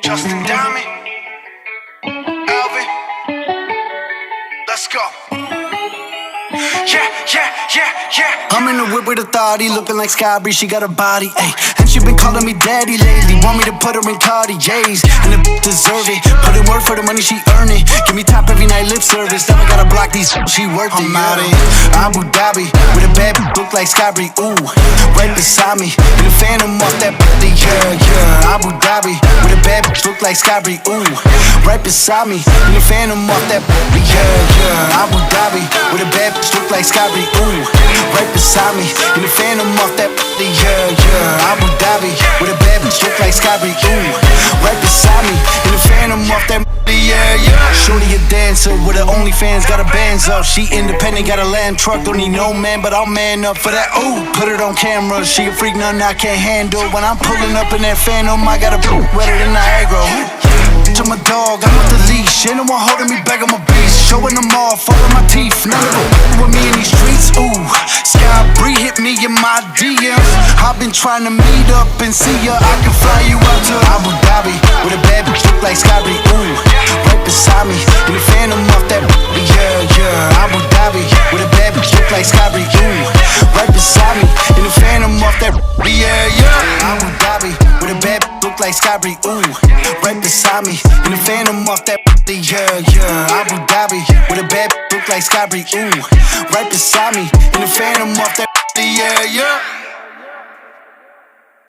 Justin Diamond, Alvin, let's go. Yeah. I'm in the whip with authority, looking like Sky-Bree, she got a body, ayy. And she been calling me daddy lately, want me to put her in Cartiers. And the deserve it, put in work for the money, she earn it. Give me top every night, lip service, now I gotta block these, she worth it. I'm out in Abu Dhabi, with a bad look like Sky-Bree, ooh. Right beside me, in the phantom off that body, yeah. Abu Dhabi, with a bad look like Sky-Bree, ooh. Right beside me, in the phantom off that body, yeah. Abu Dhabi, with a bad look like Sky-Bree, ooh. Right beside me, in the phantom off that body, yeah. Abu Dhabi, with a bad bitch look like Sky-Bree, ooh. Right beside me, in the phantom off that body, yeah. Shorty a dancer with her OnlyFans, got her bands up. She independent, got a lamb truck, don't need no man, but I'll man up for that, ooh. Put it on camera, she a freak, nothing I can't handle. When I'm pulling up in that phantom, I got a poop wetter than Niagara. To my dog, I'm with the leash. Ain't no one holding me back, I'm a beast. Showing them off, all of my teeth. None of them with me in these streets, ooh. Sky-Bree hit me in my DMs. I've been trying to meet up and see ya. I can fly you out to Abu Dhabi, with a bad bitch look like Sky-Bree, ooh. Right beside me, in the phantom off that body, yeah. Abu Dhabi, with a bad bitch look like Sky-Bree, ooh. Right beside me, in the phantom off that body, yeah. Abu Dhabi, with a bad bitch look like Sky-Bree, ooh. Right beside me, in the phantom off that body, yeah. Abu Dhabi, with a bad bitch look like Sky-Bree, ooh. Right beside me, in the phantom off that body, yeah.